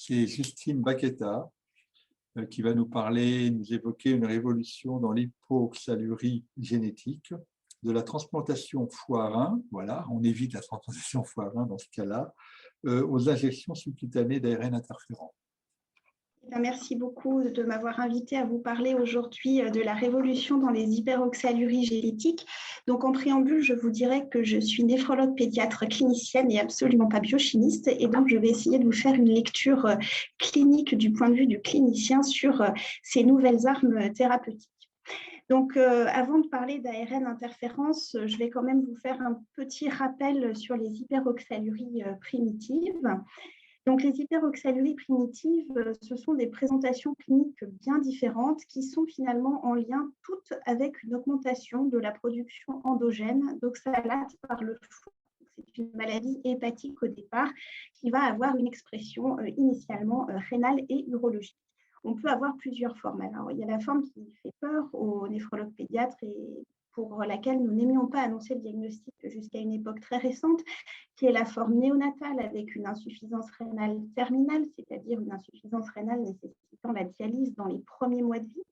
c'est Justine Baqueta qui va nous parler, nous évoquer une révolution dans l'hypoxallurie génétique, de la transplantation foie-rein, voilà, on évite la transplantation foie-rein dans ce cas-là, aux injections sous-cutanées d'ARN interférent. Merci beaucoup de m'avoir invité à vous parler aujourd'hui de la révolution dans les hyperoxaluries génétiques. Donc, en préambule, je vous dirais que je suis néphrologue pédiatre clinicienne et absolument pas biochimiste. Et donc, je vais essayer de vous faire une lecture clinique du point de vue du clinicien sur ces nouvelles armes thérapeutiques. Donc, avant de parler d'ARN interférence, je vais quand même vous faire un petit rappel sur les hyperoxaluries primitives. Donc, les hyperoxaluries primitives, ce sont des présentations cliniques bien différentes qui sont finalement en lien toutes avec une augmentation de la production endogène d'oxalate par le foie. C'est une maladie hépatique au départ qui va avoir une expression initialement rénale et urologique. On peut avoir plusieurs formes. Alors, il y a la forme qui fait peur aux néphrologues pédiatres et pour laquelle nous n'aimions pas annoncer le diagnostic jusqu'à une époque très récente, qui est la forme néonatale avec une insuffisance rénale terminale, c'est-à-dire une insuffisance rénale nécessitant la dialyse dans les premiers mois de vie.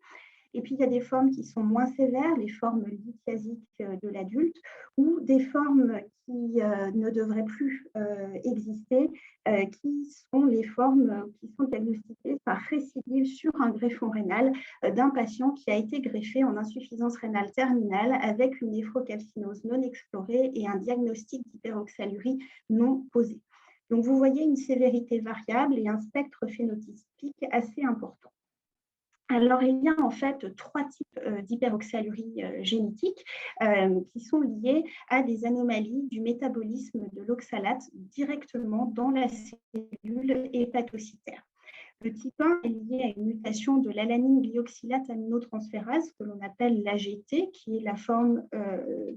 Et puis, il y a des formes qui sont moins sévères, les formes lithiasiques de l'adulte, ou des formes qui ne devraient plus exister, qui sont les formes qui sont diagnostiquées par récidive sur un greffon rénal d'un patient qui a été greffé en insuffisance rénale terminale avec une néphrocalcinose non explorée et un diagnostic d'hyperoxalurie non posé. Donc, vous voyez une sévérité variable et un spectre phénotypique assez important. Alors, il y a en fait trois types d'hyperoxalurie génétique qui sont liés à des anomalies du métabolisme de l'oxalate directement dans la cellule hépatocytaire. Le type 1 est lié à une mutation de l'alanine glyoxylate aminotransférase que l'on appelle l'AGT, qui est la forme,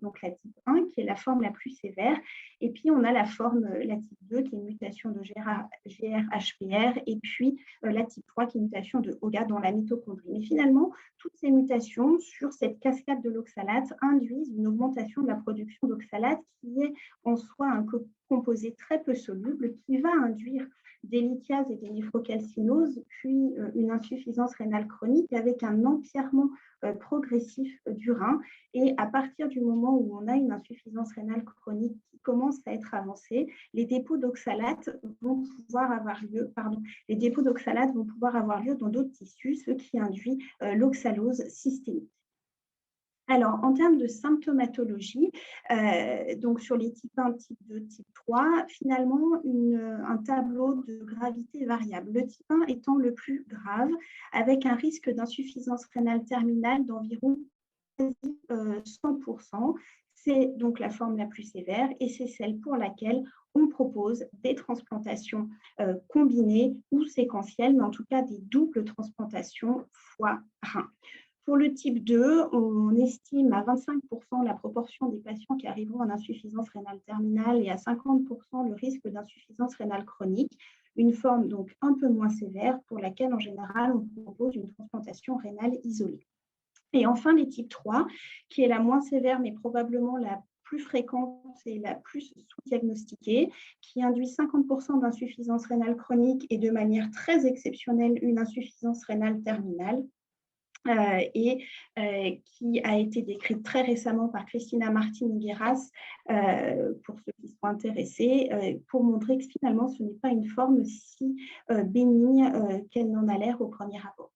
donc la type 1, qui est la forme la plus sévère. Et puis, on a la forme, la type 2, qui est une mutation de GRHPR, et puis la type 3, qui est une mutation de OGA dans la mitochondrie. Mais finalement, toutes ces mutations sur cette cascade de l'oxalate induisent une augmentation de la production d'oxalate qui est en soi un composé très peu soluble qui va induire des lithiases et des néphrocalcinoses, puis une insuffisance rénale chronique avec un empierrement progressif du rein. Et à partir du moment où on a une insuffisance rénale chronique qui commence à être avancée, les dépôts d'oxalate vont pouvoir avoir lieu, dans d'autres tissus, ce qui induit l'oxalose systémique. Alors, en termes de symptomatologie, donc sur les types 1, type 2, type 3, finalement, un tableau de gravité variable. Le type 1 étant le plus grave, avec un risque d'insuffisance rénale terminale d'environ 100%. C'est donc la forme la plus sévère et c'est celle pour laquelle on propose des transplantations combinées ou séquentielles, mais en tout cas des doubles transplantations foie-rein. Pour le type 2, on estime à 25% la proportion des patients qui arriveront en insuffisance rénale terminale et à 50% le risque d'insuffisance rénale chronique, une forme donc un peu moins sévère pour laquelle en général on propose une transplantation rénale isolée. Et enfin, les types 3, qui est la moins sévère mais probablement la plus fréquente et la plus sous-diagnostiquée, qui induit 50% d'insuffisance rénale chronique et de manière très exceptionnelle une insuffisance rénale terminale. Et qui a été décrite très récemment par Cristina Martin-Higueras, pour ceux qui sont intéressés, pour montrer que finalement ce n'est pas une forme si bénigne qu'elle n'en a l'air au premier abord.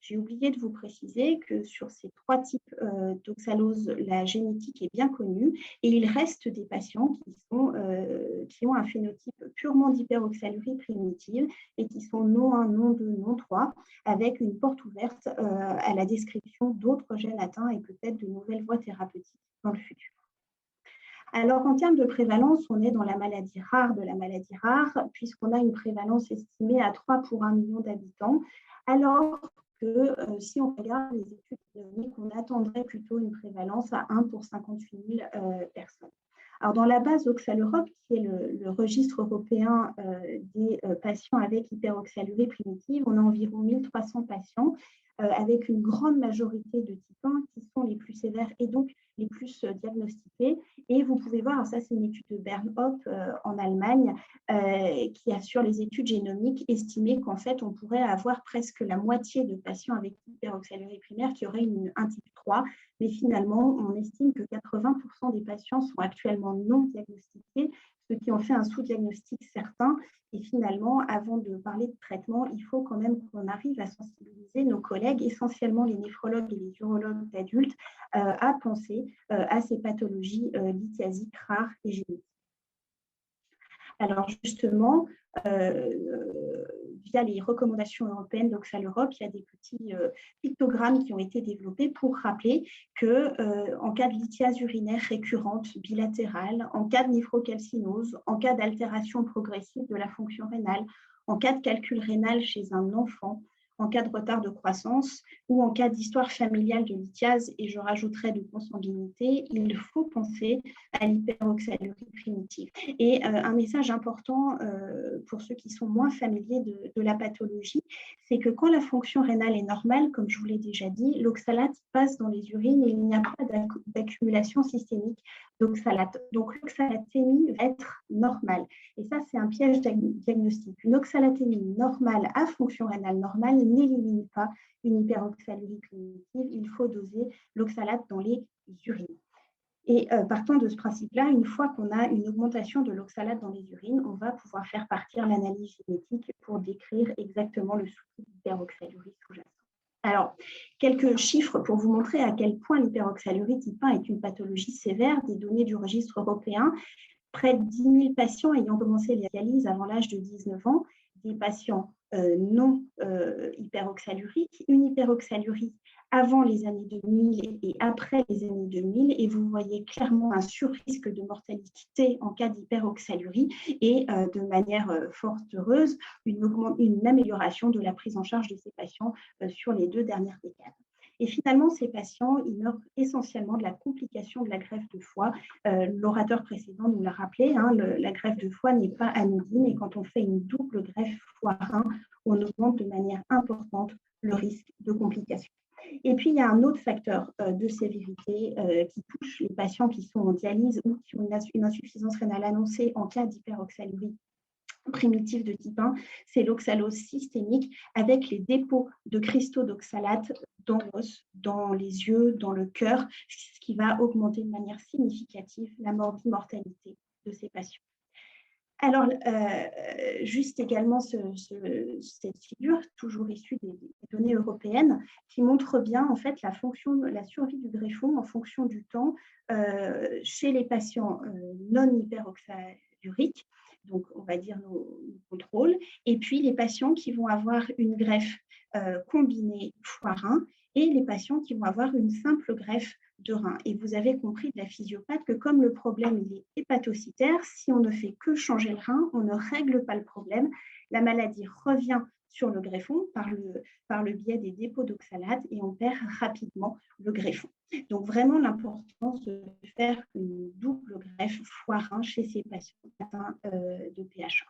J'ai oublié de vous préciser que sur ces trois types d'oxalose, la génétique est bien connue et il reste des patients qui ont un phénotype purement d'hyperoxalurie primitive et qui sont non 1, non 2, non 3, avec une porte ouverte à la description d'autres gènes atteints et peut-être de nouvelles voies thérapeutiques dans le futur. Alors, en termes de prévalence, on est dans la maladie rare de la maladie rare, puisqu'on a une prévalence estimée à 3 pour 1 million d'habitants, alors que si on regarde les études cliniques, on attendrait plutôt une prévalence à 1 pour 58 000 personnes. Alors, dans la base Oxaleurope, qui est le registre européen des patients avec hyperoxalurie primitive, on a environ 1300 patients avec une grande majorité de type 1 qui sont les plus sévères et donc les plus diagnostiquées. Et vous pouvez voir, ça c'est une étude de Bernhoff en Allemagne qui a sur les études génomiques estimé qu'en fait on pourrait avoir presque la moitié de patients avec hyperoxalurie primaire qui auraient un type 3, mais finalement on estime que 80% des patients sont actuellement non diagnostiqués, ce qui en fait un sous-diagnostic certain. Et finalement, avant de parler de traitement, il faut quand même qu'on arrive à sensibiliser nos collègues, essentiellement les néphrologues et les urologues d'adultes, à penser à ces pathologies lithiasiques rares et génétiques. Alors justement, via les recommandations européennes d'Oxal Europe, il y a des petits pictogrammes qui ont été développés pour rappeler qu'en cas de lithiase urinaire récurrente bilatérale, en cas de néphrocalcinose, en cas d'altération progressive de la fonction rénale, en cas de calcul rénal chez un enfant, en cas de retard de croissance ou en cas d'histoire familiale de lithiase, et je rajouterai de consanguinité, il faut penser à l'hyperoxalurie primitive. Et un message important pour ceux qui sont moins familiers de la pathologie, c'est que quand la fonction rénale est normale, comme je vous l'ai déjà dit, l'oxalate passe dans les urines et il n'y a pas d'accumulation systémique d'oxalate. Donc l'oxalatémie va être normale. Et ça, c'est un piège diagnostique. Une oxalatémie normale à fonction rénale normale n'élimine pas une hyperoxalurie primitive. Il faut doser l'oxalate dans les urines. Et partant de ce principe-là, une fois qu'on a une augmentation de l'oxalate dans les urines, on va pouvoir faire partir l'analyse génétique pour décrire exactement le sous-type d'hyperoxalurie sous-jacente. Alors, quelques chiffres pour vous montrer à quel point l'hyperoxalurie type 1 est une pathologie sévère, des données du registre européen. Près de 10 000 patients ayant commencé les dialyses avant l'âge de 19 ans, des patients non hyperoxaluriques, une hyperoxalurie avant les années 2000 et après les années 2000, et vous voyez clairement un surrisque de mortalité en cas d'hyperoxalurie et de manière fort heureuse, une amélioration de la prise en charge de ces patients sur les 2 dernières décades. Et finalement, ces patients, ils meurent essentiellement de la complication de la greffe de foie. L'orateur précédent nous l'a rappelé, la greffe de foie n'est pas anodine et quand on fait une double greffe foie-rein, on augmente de manière importante le risque de complications. Et puis, il y a un autre facteur de sévérité qui touche les patients qui sont en dialyse ou qui ont une insuffisance rénale annoncée en cas d'hyperoxalurie primitive de type 1, c'est l'oxalose systémique avec les dépôts de cristaux d'oxalate dans l'os, dans les yeux, dans le cœur, ce qui va augmenter de manière significative la morbimortalité de ces patients. Alors, juste également cette figure, toujours issue des données européennes, qui montre bien en fait la survie du greffon en fonction du temps chez les patients non hyperoxaluriques, donc on va dire nos contrôles, et puis les patients qui vont avoir une greffe combinée foie-rein et les patients qui vont avoir une simple greffe de rein. Et vous avez compris de la physiopathe que comme le problème il est hépatocytaire, si on ne fait que changer le rein, on ne règle pas le problème. La maladie revient sur le greffon par le biais des dépôts d'oxalate et on perd rapidement le greffon. Donc vraiment l'importance de faire une double greffe foie-rein chez ces patients atteints de PH1.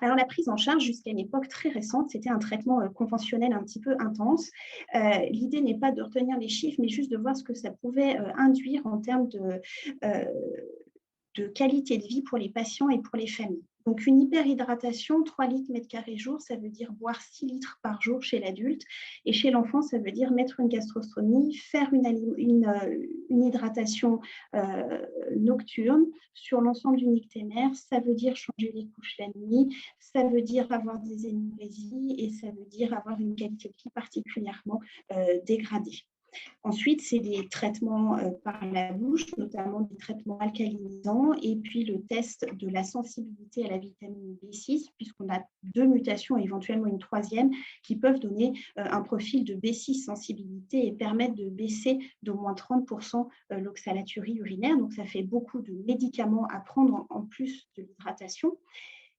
Alors, la prise en charge, jusqu'à une époque très récente, c'était un traitement conventionnel un petit peu intense. L'idée n'est pas de retenir les chiffres, mais juste de voir ce que ça pouvait induire en termes de qualité de vie pour les patients et pour les familles. Donc, une hyperhydratation, 3 litres mètre carré jour, ça veut dire boire 6 litres par jour chez l'adulte. Et chez l'enfant, ça veut dire mettre une gastrostomie, faire une hydratation nocturne sur l'ensemble du nicténaire. Ça veut dire changer les couches la nuit, ça veut dire avoir des énurésies et ça veut dire avoir une qualité de vie particulièrement dégradée. Ensuite, c'est des traitements par la bouche, notamment des traitements alcalinisants, et puis le test de la sensibilité à la vitamine B6, puisqu'on a 2 mutations et éventuellement une 3e, qui peuvent donner un profil de B6 sensibilité et permettre de baisser d'au moins 30% l'oxalaturie urinaire. Donc, ça fait beaucoup de médicaments à prendre en plus de l'hydratation.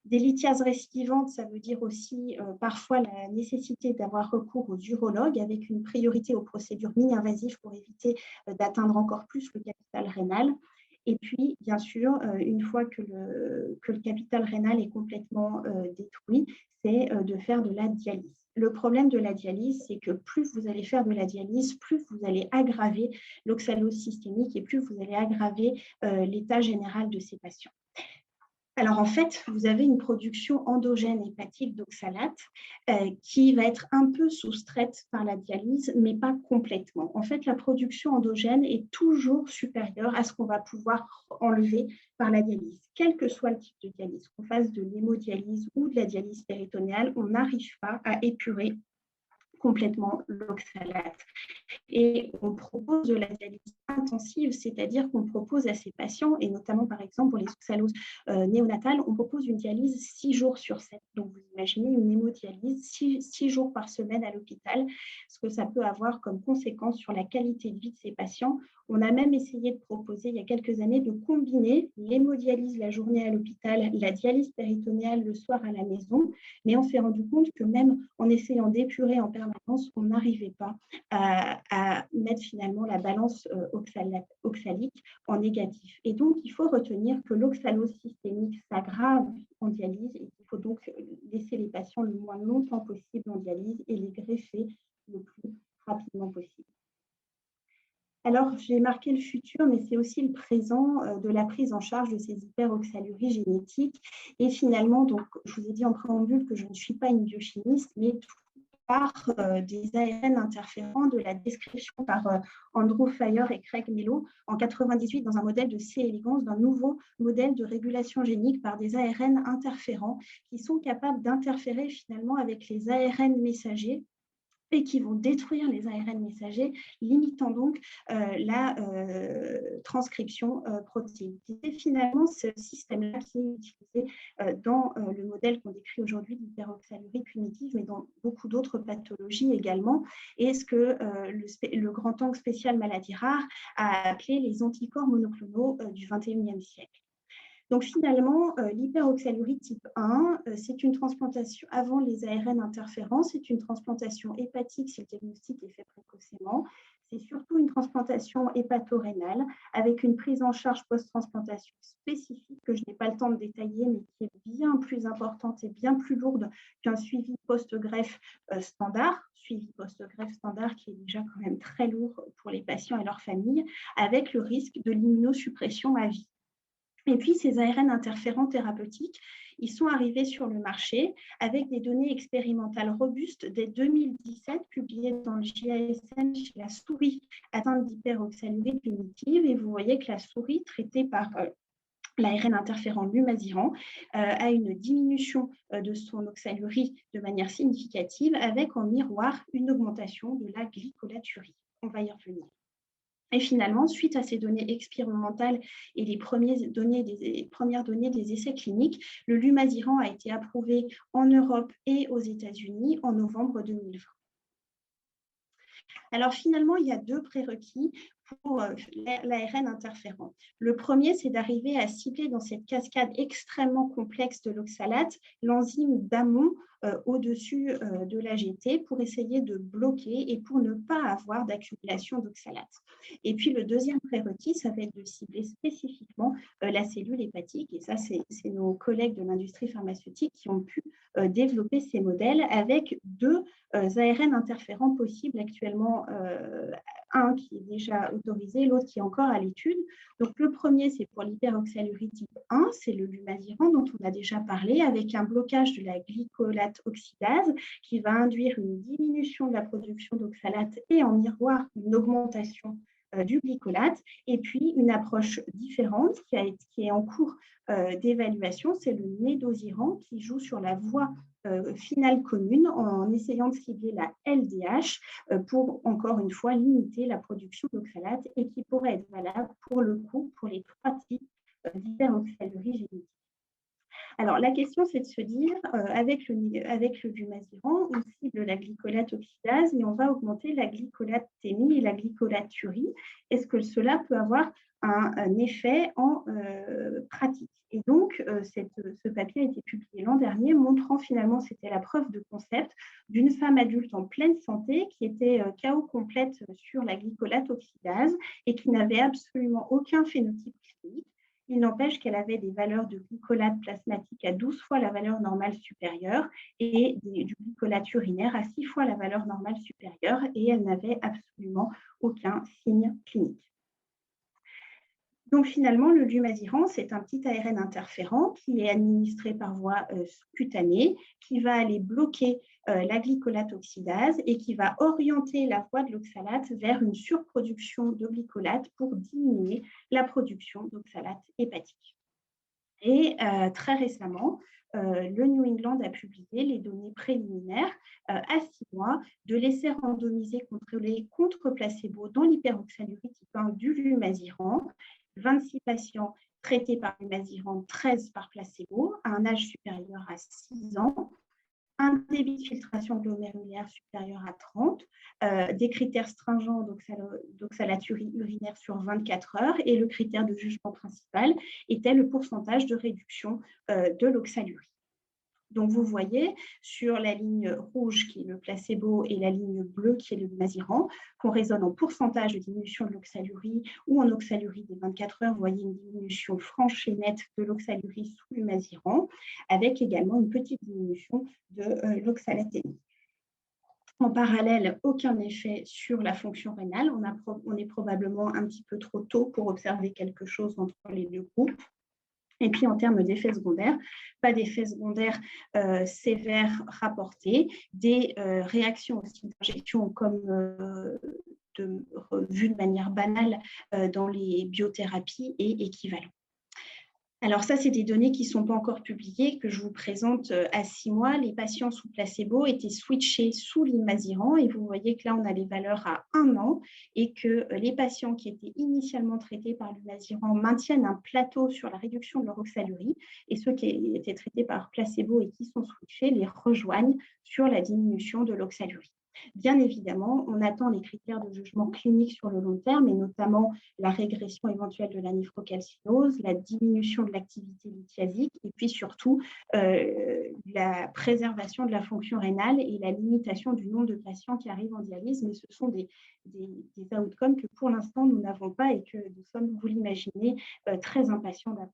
Des lithiases récidivantes, ça veut dire aussi parfois la nécessité d'avoir recours aux urologues avec une priorité aux procédures mini-invasives pour éviter d'atteindre encore plus le capital rénal. Et puis, bien sûr, une fois que le capital rénal est complètement détruit, c'est de faire de la dialyse. Le problème de la dialyse, c'est que plus vous allez faire de la dialyse, plus vous allez aggraver l'oxalose systémique et plus vous allez aggraver l'état général de ces patients. Alors en fait, vous avez une production endogène hépatique d'oxalate qui va être un peu soustraite par la dialyse, mais pas complètement. En fait, la production endogène est toujours supérieure à ce qu'on va pouvoir enlever par la dialyse. Quel que soit le type de dialyse, qu'on fasse de l'hémodialyse ou de la dialyse péritonéale, on n'arrive pas à épurer complètement l'oxalate. Et on propose de la dialyse intensive, c'est-à-dire qu'on propose à ces patients, et notamment par exemple pour les oxaloses néonatales, on propose une dialyse 6 jours sur 7. Donc vous imaginez une hémodialyse 6 jours par semaine à l'hôpital, ce que ça peut avoir comme conséquence sur la qualité de vie de ces patients. On a même essayé de proposer il y a quelques années de combiner l'hémodialyse la journée à l'hôpital, la dialyse péritonéale le soir à la maison, mais on s'est rendu compte que même en essayant d'épurer en permanence, on n'arrivait pas à mettre finalement la balance oxalique en négatif. Et donc, il faut retenir que l'oxalose systémique s'aggrave en dialyse et qu'il faut donc laisser les patients le moins longtemps possible en dialyse et les greffer le plus rapidement possible. Alors, j'ai marqué le futur, mais c'est aussi le présent de la prise en charge de ces hyperoxaluries génétiques. Et finalement, donc, je vous ai dit en préambule que je ne suis pas une biochimiste, mais par des ARN interférents de la description par Andrew Fire et Craig Mello en 1998 dans un modèle de C. elegans, d'un nouveau modèle de régulation génique par des ARN interférents qui sont capables d'interférer finalement avec les ARN messagers et qui vont détruire les ARN messagers, limitant donc la transcription protéique. C'est finalement ce système-là qui est utilisé dans le modèle qu'on décrit aujourd'hui d'hyperoxalurie punitive, mais dans beaucoup d'autres pathologies également, et ce que le grand angle spécial maladies rares a appelé les anticorps monoclonaux du XXIe siècle. Donc finalement, l'hyperoxalurie type 1, c'est une transplantation avant les ARN interférents, c'est une transplantation hépatique si le diagnostic est fait précocement. C'est surtout une transplantation hépatorénale avec une prise en charge post-transplantation spécifique que je n'ai pas le temps de détailler, mais qui est bien plus importante et bien plus lourde qu'un suivi post-greffe standard. Suivi post-greffe standard qui est déjà quand même très lourd pour les patients et leurs familles, avec le risque de l'immunosuppression à vie. Et puis, ces ARN interférents thérapeutiques, ils sont arrivés sur le marché avec des données expérimentales robustes dès 2017, publiées dans le JASM chez la souris atteinte d'hyperoxalurie punitive. Et vous voyez que la souris traitée par l'ARN interférent lumasiran a une diminution de son oxalurie de manière significative, avec en miroir une augmentation de la glycolaturie. On va y revenir. Et finalement, suite à ces données expérimentales et les premières données des essais cliniques, le lumasiran a été approuvé en Europe et aux États-Unis en novembre 2020. Alors finalement, il y a 2 prérequis pour l'ARN interférent. Le premier, c'est d'arriver à cibler dans cette cascade extrêmement complexe de l'oxalate l'enzyme d'amont au-dessus de l'AGT pour essayer de bloquer et pour ne pas avoir d'accumulation d'oxalate. Et puis le deuxième prérequis, ça va être de cibler spécifiquement la cellule hépatique. Et ça, c'est nos collègues de l'industrie pharmaceutique qui ont pu développer ces modèles avec 2 ARN interférents possibles actuellement, un qui est déjà autorisé, l'autre qui est encore à l'étude. Donc le premier, c'est pour l'hyperoxalurie type 1, c'est le lumasiran dont on a déjà parlé, avec un blocage de la glycolate oxydase qui va induire une diminution de la production d'oxalate et en miroir une augmentation du glycolate, et puis une approche différente qui est en cours d'évaluation, c'est le nédosiran qui joue sur la voie finale commune en essayant de cibler la LDH pour, encore une fois, limiter la production d'oxalate et qui pourrait être valable pour le coup pour les 3 types d'hyperoxalurie génétique. Alors, la question, c'est de se dire, avec le lumasiran, on cible la glycolate oxydase, mais on va augmenter la glycolatémie et la glycolaturie. Est-ce que cela peut avoir un effet en pratique? Et donc, ce papier a été publié l'an dernier, montrant finalement, c'était la preuve de concept d'une femme adulte en pleine santé qui était KO complète sur la glycolate oxydase et qui n'avait absolument aucun phénotype clinique. Il n'empêche qu'elle avait des valeurs de glycolate plasmatique à 12 fois la valeur normale supérieure et du glycolate urinaire à 6 fois la valeur normale supérieure, et elle n'avait absolument aucun signe clinique. Donc finalement, le lumasiran, c'est un petit ARN interférent qui est administré par voie sous-cutanée, qui va aller bloquer la glycolate oxydase et qui va orienter la voie de l'oxalate vers une surproduction de glycolate pour diminuer la production d'oxalate hépatique. Et très récemment, le New England a publié les données préliminaires à 6 mois de l'essai randomisé contrôlé contre placebo dans l'hyperoxalurie type 1 du lumasiran. 26 patients traités par lumasiran, 13 par placebo, à un âge supérieur à 6 ans, un débit de filtration glomérulaire supérieur à 30, des critères stringents d'oxalaturie urinaire sur 24 heures, et le critère de jugement principal était le pourcentage de réduction de l'oxalurie. Donc, vous voyez sur la ligne rouge qui est le placebo et la ligne bleue qui est le lumasiran, qu'on raisonne en pourcentage de diminution de l'oxalurie ou en oxalurie des 24 heures. Vous voyez une diminution franche et nette de l'oxalurie sous lumasiran, avec également une petite diminution de l'oxalatémie. En parallèle, aucun effet sur la fonction rénale. On est probablement un petit peu trop tôt pour observer quelque chose entre les deux groupes. Et puis, en termes d'effets secondaires, pas d'effets secondaires sévères rapportés, des réactions aussi d'injection comme vues de manière banale dans les biothérapies et équivalents. Alors ça, c'est des données qui ne sont pas encore publiées, que je vous présente à 6 mois. Les patients sous placebo étaient switchés sous lumasiran, et vous voyez que là, on a les valeurs à 1 an, et que les patients qui étaient initialement traités par lumasiran maintiennent un plateau sur la réduction de leur oxalurie, et ceux qui étaient traités par placebo et qui sont switchés les rejoignent sur la diminution de l'oxalurie. Bien évidemment, on attend les critères de jugement clinique sur le long terme, et notamment la régression éventuelle de la néphrocalcinose, la diminution de l'activité lithiasique, et puis surtout la préservation de la fonction rénale et la limitation du nombre de patients qui arrivent en dialyse. Mais ce sont des outcomes que pour l'instant nous n'avons pas et que nous sommes, vous l'imaginez, très impatients d'avoir.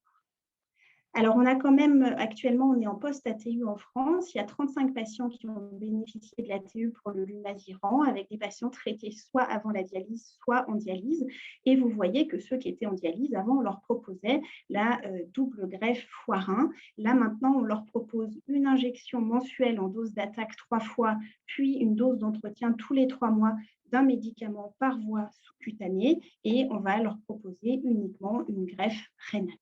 Alors, on a quand même, actuellement, on est en post-ATU en France. Il y a 35 patients qui ont bénéficié de l'ATU pour le lumasiran, avec des patients traités soit avant la dialyse, soit en dialyse. Et vous voyez que ceux qui étaient en dialyse, avant, on leur proposait la double greffe foie-rein. Là, maintenant, on leur propose une injection mensuelle en dose d'attaque 3 fois, puis une dose d'entretien tous les 3 mois d'un médicament par voie sous-cutanée. Et on va leur proposer uniquement une greffe rénale.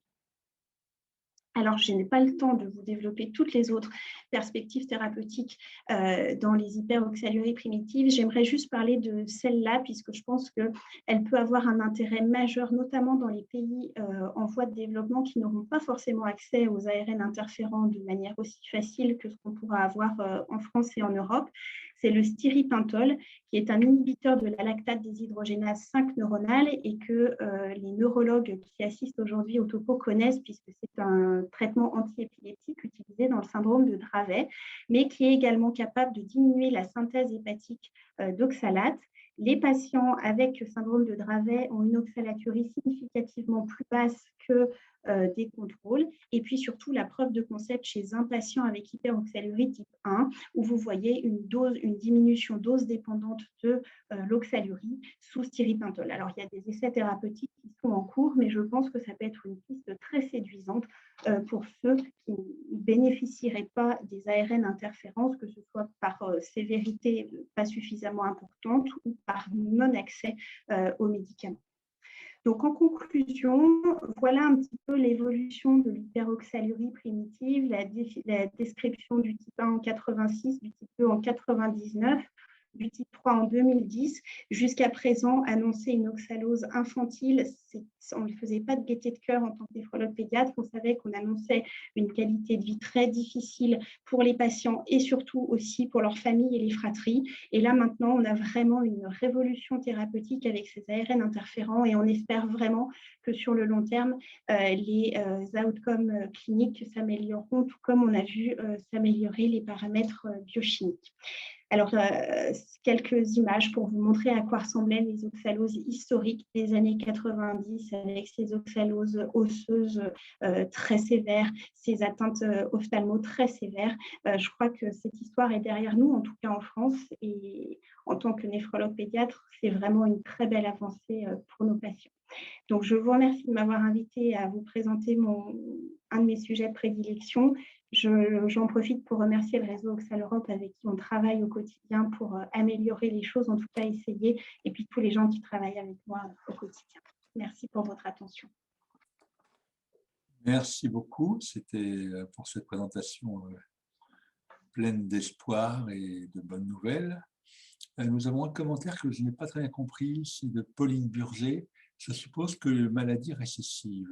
Alors, je n'ai pas le temps de vous développer toutes les autres perspectives thérapeutiques dans les hyperoxaluries primitives. J'aimerais juste parler de celle-là, puisque je pense qu'elle peut avoir un intérêt majeur, notamment dans les pays en voie de développement qui n'auront pas forcément accès aux ARN interférents de manière aussi facile que ce qu'on pourra avoir en France et en Europe. C'est le stiripintol, qui est un inhibiteur de la lactate déshydrogénase 5 neuronale, et que les neurologues qui assistent aujourd'hui au topo connaissent, puisque c'est un traitement antiépileptique utilisé dans le syndrome de Dravet, mais qui est également capable de diminuer la synthèse hépatique d'oxalate. Les patients avec syndrome de Dravet ont une oxalaturie significativement plus basse que des contrôles. Et puis surtout, la preuve de concept chez un patient avec hyperoxalurie type 1, où vous voyez une diminution dose dépendante de l'oxalurie sous stiripintol. Alors, il y a des essais thérapeutiques qui sont en cours, mais je pense que ça peut être une piste très séduisante pour ceux qui ne bénéficieraient pas des ARN interférences, que ce soit par sévérité pas suffisamment importante ou par non-accès aux médicaments. Donc, en conclusion, voilà un petit peu l'évolution de l'hyperoxalurie primitive, la description du type 1 en 86, du type 2 en 99, du type 3 en 2010, jusqu'à présent annoncer une oxalose infantile. On ne faisait pas de gaieté de cœur en tant que néphrologue pédiatre. On savait qu'on annonçait une qualité de vie très difficile pour les patients et surtout aussi pour leurs familles et les fratries. Et là, maintenant, on a vraiment une révolution thérapeutique avec ces ARN interférents, et on espère vraiment que sur le long terme, les outcomes cliniques s'amélioreront, tout comme on a vu s'améliorer les paramètres biochimiques. Alors, quelques images pour vous montrer à quoi ressemblaient les oxaloses historiques des années 90 avec ces oxaloses osseuses très sévères, ces atteintes ophtalmo très sévères. Je crois que cette histoire est derrière nous, en tout cas en France, et en tant que néphrologue pédiatre, c'est vraiment une très belle avancée pour nos patients. Donc, je vous remercie de m'avoir invité à vous présenter un de mes sujets de prédilection. J'en profite pour remercier le réseau Oxal Europe avec qui on travaille au quotidien pour améliorer les choses, en tout cas essayer, et puis tous les gens qui travaillent avec moi au quotidien. Merci pour votre attention. Merci beaucoup. C'était pour cette présentation pleine d'espoir et de bonnes nouvelles. Nous avons un commentaire que je n'ai pas très bien compris, c'est de Pauline Burger. Je suppose que maladie récessive.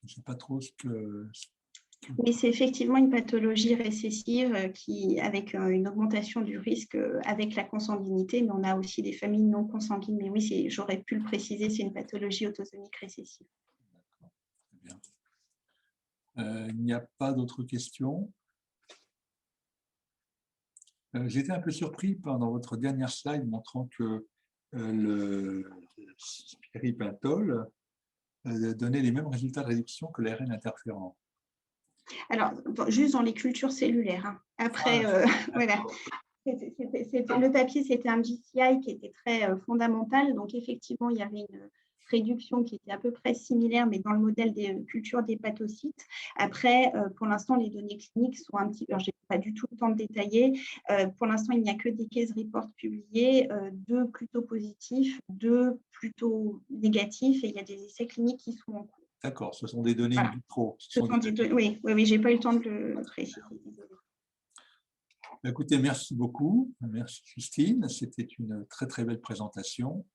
Je ne sais pas trop ce que... Oui, c'est effectivement une pathologie récessive avec une augmentation du risque avec la consanguinité, mais on a aussi des familles non consanguines. Mais oui, j'aurais pu le préciser, c'est une pathologie autosomique récessive. D'accord, très bien. Il n'y a pas d'autres questions. J'étais un peu surpris pendant votre dernière slide montrant que le spiripentol donnait les mêmes résultats de réduction que l'ARN interférent. Alors, juste dans les cultures cellulaires. Hein. Après, voilà. Le papier, c'était un GCI qui était très fondamental. Donc, effectivement, il y avait une réduction qui était à peu près similaire, mais dans le modèle des cultures d'hépatocytes. Après, pour l'instant, les données cliniques sont un petit peu... Je n'ai pas du tout le temps de détailler. Pour l'instant, il n'y a que des case reports publiés, 2 plutôt positifs, 2 plutôt négatifs, et il y a des essais cliniques qui sont en cours. D'accord, ce sont des données in vitro. Oui, je n'ai pas eu le temps de le préciser. Écoutez, merci beaucoup. Merci Justine. C'était une très très belle présentation.